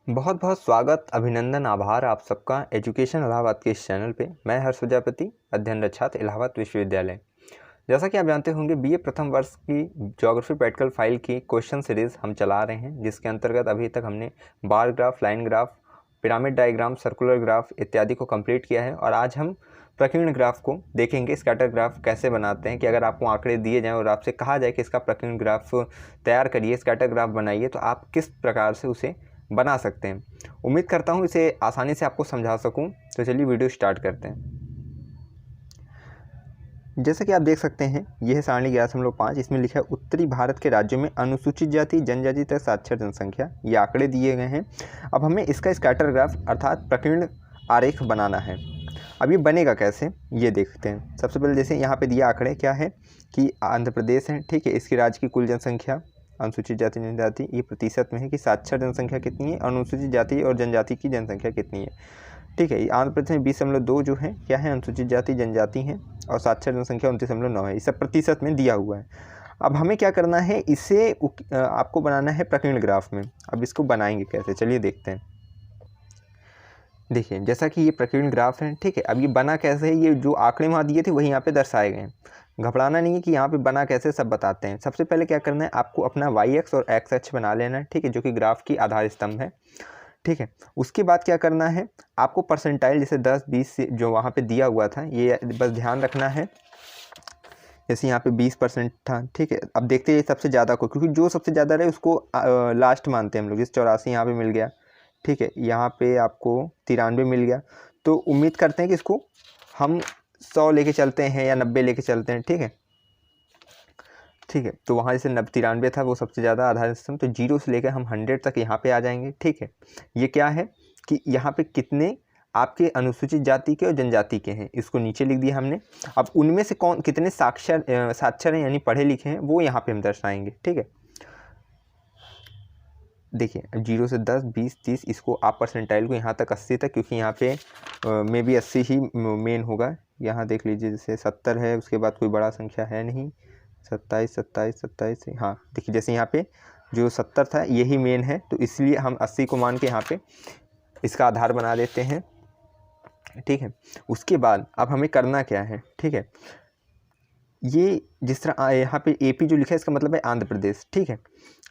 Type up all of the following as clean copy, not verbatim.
बहुत बहुत स्वागत, अभिनंदन, आभार आप सबका एजुकेशन इलाहाबाद के इस चैनल पे। मैं हर्ष प्रजापति, अध्ययनरत छात्र, इलाहाबाद विश्वविद्यालय। जैसा कि आप जानते होंगे, बीए प्रथम वर्ष की ज्योग्राफी प्रैक्टिकल फाइल की क्वेश्चन सीरीज़ हम चला रहे हैं, जिसके अंतर्गत अभी तक हमने bar graph, line graph, pyramid diagram, circular graph इत्यादि को कंप्लीट किया है। और आज हम प्रकीर्ण ग्राफ को देखेंगे, स्कैटर ग्राफ कैसे बनाते हैं कि अगर आपको आंकड़े दिए जाएँ और आपसे कहा जाए कि इसका प्रकीर्ण ग्राफ तैयार करिए, स्कैटर ग्राफ बनाइए, तो आप किस प्रकार से उसे बना सकते हैं। उम्मीद करता हूँ इसे आसानी से आपको समझा सकूँ। तो चलिए वीडियो स्टार्ट करते हैं। जैसा कि आप देख सकते हैं, यह है सारणी 11.5। इसमें लिखा है उत्तरी भारत के राज्यों में अनुसूचित जाति जनजाति तक साक्षर जनसंख्या। ये आंकड़े दिए गए हैं। अब हमें इसका स्कैटर ग्राफ अर्थात प्रकीर्ण आरेख बनाना है। अब ये बनेगा कैसे, ये देखते हैं। सबसे पहले जैसे यहाँ पे दिया आंकड़े क्या है कि आंध्र प्रदेश है, ठीक है। इसके राज्य की कुल जनसंख्या अनुसूचित जाति जनजाति ये प्रतिशत में है कि साक्षर जनसंख्या कितनी है, अनुसूचित जाति और जनजाति की जनसंख्या कितनी है, ठीक है। आंध्र प्रदेश में 20.2 जो है क्या है, अनुसूचित जाति जनजाति है, और साक्षर जनसंख्या 29.9 है। ये सब प्रतिशत में दिया हुआ है। अब हमें क्या करना है, इसे आपको बनाना है प्रकीर्ण ग्राफ में। अब इसको बनाएंगे कैसे, चलिए देखते हैं। देखिए, जैसा कि ये प्रकीर्ण ग्राफ है, ठीक है। अब ये बना कैसे है, ये जो आंकड़े वहाँ दिए थे वही यहाँ पे दर्शाए गए हैं। घबराना नहीं है कि यहाँ पे बना कैसे, सब बताते हैं। सबसे पहले क्या करना है, आपको अपना वाई एक्स और एक्स अक्ष बना लेना है, ठीक है, जो कि ग्राफ की आधार स्तंभ है, ठीक है। उसके बाद क्या करना है, आपको परसेंटाइल जैसे 10, 20 जो वहाँ पे दिया हुआ था, ये बस ध्यान रखना है। जैसे यहाँ पे 20% था, ठीक है। अब देखते हैं सबसे ज़्यादा को, क्योंकि जो सबसे ज़्यादा रहे उसको लास्ट मानते हैं हम लोग। जैसे 84 यहाँ पे मिल गया, ठीक है। यहाँ पे आपको 93 मिल गया। तो उम्मीद करते हैं कि इसको हम 100 लेके चलते हैं या 90 लेके चलते हैं, ठीक है, ठीक है। तो वहाँ जैसे 93 था वो सबसे ज़्यादा आधार स्तंभ, तो 0 से लेकर हम 100 तक यहाँ पे आ जाएंगे, ठीक है। ये क्या है कि यहाँ पे कितने आपके अनुसूचित जाति के और जनजाति के हैं, इसको नीचे लिख दिया हमने। अब उनमें से कौन कितने साक्षर हैं यानी पढ़े लिखे हैं, वो यहाँ पे हम दर्शाएंगे, ठीक है। देखिए, 0 से 10, 20, 30, इसको आप परसेंटाइल को यहाँ तक 80 तक, क्योंकि यहाँ पे मे बी 80 ही मेन होगा। यहाँ देख लीजिए, जैसे 70 है, उसके बाद कोई बड़ा संख्या है नहीं। 27, 27, 27 से, हाँ देखिए, जैसे यहाँ पे जो 70 था यही मेन है, तो इसलिए हम 80 को मान के यहाँ पे इसका आधार बना देते हैं, ठीक है। उसके बाद अब हमें करना क्या है, ठीक है। ये जिस तरह यहाँ पे एपी जो लिखा है, इसका मतलब है आंध्र प्रदेश, ठीक है।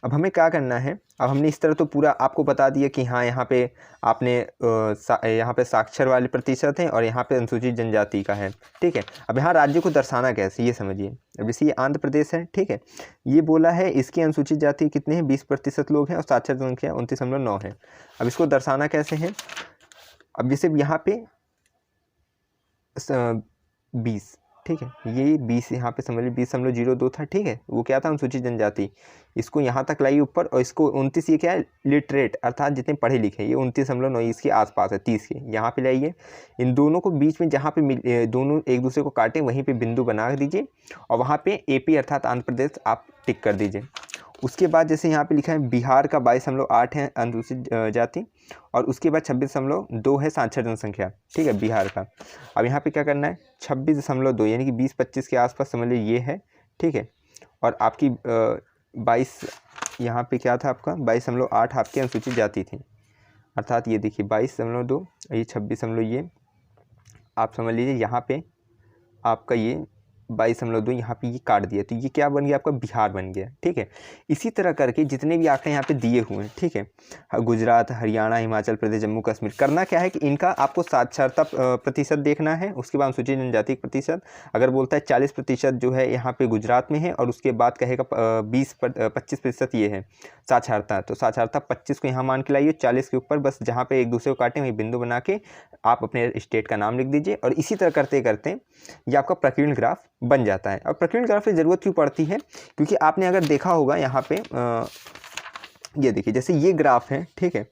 अब हमें क्या करना है, अब हमने इस तरह तो पूरा आपको बता दिया कि हाँ, यहाँ पे आपने यहाँ पे साक्षर वाले प्रतिशत हैं और यहाँ पे अनुसूचित जनजाति का है, ठीक है। अब यहाँ राज्य को दर्शाना कैसे, ये समझिए। अब जैसे ये आंध्र प्रदेश है, ठीक है, ये बोला है इसकी अनुसूचित जाति कितने हैं, 20% लोग हैं और साक्षर जनसंख्या 29.9 है। अब इसको दर्शाना कैसे है, अब जैसे यहाँ पे 20, ठीक है, ये 20 यहाँ पे समझ लीजिए 20.02 था, ठीक है। वो क्या था, अनुसूचित जनजाति। इसको यहाँ तक लाइए ऊपर, और इसको 29, ये क्या है, लिटरेट अर्थात जितने पढ़े लिखे, ये 29.9 इसके आसपास है, 30 के यहाँ पे लाइए। इन दोनों को बीच में जहाँ पे दोनों एक दूसरे को काटें वहीं पे बिंदु बना दीजिए, और वहाँ पे एपी अर्थात आंध्र प्रदेश आप टिक कर दीजिए। उसके बाद जैसे यहाँ पे लिखा है बिहार का 22.8 है अनुसूचित जाति, और उसके बाद 26.2 है साक्षर जनसंख्या, ठीक है, बिहार का। अब यहाँ पे क्या करना है, 26.2 यानी कि 20-25 के आसपास समझ लीजिए ये है, ठीक है। और आपकी 22 यहाँ पे क्या था, आपका 22.8 आपकी अनुसूचित जाति थी, अर्थात ये देखिए 22.2, ये 26 ये आप समझ लीजिए यहाँ पे आपका ये 22.2 यहाँ पे ये काट दिया, तो ये क्या बन गया, आपका बिहार बन गया, ठीक है। इसी तरह करके जितने भी आंकड़े यहाँ पे दिए हुए हैं, ठीक है, गुजरात, हरियाणा, हिमाचल प्रदेश, जम्मू कश्मीर, करना क्या है कि इनका आपको साक्षरता प्रतिशत देखना है। उसके बाद अनुसूचित जनजाति प्रतिशत, अगर बोलता है 40% जो है यहाँ पे गुजरात में है, और उसके बाद कहेगा 25% ये है साक्षरता, तो साक्षरता 25 को यहाँ मान के लाइए, 40 के ऊपर बस जहाँ पे एक दूसरे को काटें वहीं बिंदु बना के आप अपने स्टेट का नाम लिख दीजिए, और इसी तरह करते करते ये आपका प्रकीर्ण ग्राफ बन जाता है। और प्रकीर्ण ग्राफ की ज़रूरत क्यों पड़ती है, क्योंकि आपने अगर देखा होगा यहाँ पे ये देखिए, जैसे ये ग्राफ है, ठीक है,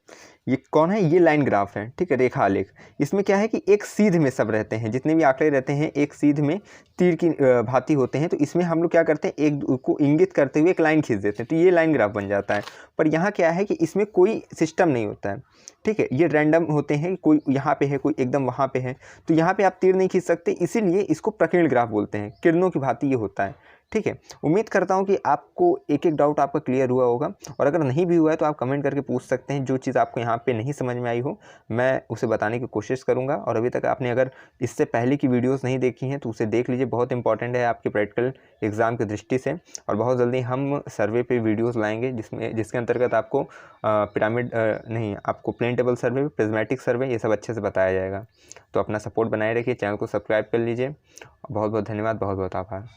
ये कौन है, ये लाइन ग्राफ है, ठीक है, रेखा आलेख। इसमें क्या है कि एक सीध में सब रहते हैं, जितने भी आंकड़े रहते हैं एक सीध में तीर की भांति होते हैं। तो इसमें हम लोग क्या करते हैं, एक को इंगित करते हुए एक लाइन खींच देते हैं, तो ये लाइन ग्राफ बन जाता है। पर यहाँ क्या है कि इसमें कोई सिस्टम नहीं होता है, ठीक है, ये रैंडम होते हैं, कोई यहाँ पे है, कोई एकदम वहाँ पे है, तो यहाँ पे आप तीर नहीं खींच सकते, इसीलिए इसको प्रकीर्ण ग्राफ बोलते हैं। किरणों की भांति ये होता है, ठीक है। उम्मीद करता हूँ कि आपको एक एक डाउट आपका क्लियर हुआ होगा, और अगर नहीं भी हुआ है तो आप कमेंट करके पूछ सकते हैं। जो चीज़ आपको यहाँ पे नहीं समझ में आई हो मैं उसे बताने की कोशिश करूँगा। और अभी तक आपने अगर इससे पहले की वीडियोस नहीं देखी हैं तो उसे देख लीजिए, बहुत इंपॉर्टेंट है आपके प्रैक्टिकल एग्ज़ाम की दृष्टि से। और बहुत जल्दी हम सर्वे पे वीडियोज़ लाएँगे जिसके अंतर्गत आपको पिरामिड नहीं, आपको प्लेन टेबल सर्वे, प्रिज्मेटिक सर्वे, ये सब अच्छे से बताया जाएगा। तो अपना सपोर्ट बनाए रखिए, चैनल को सब्सक्राइब कर लीजिए। बहुत बहुत धन्यवाद, बहुत बहुत आभार।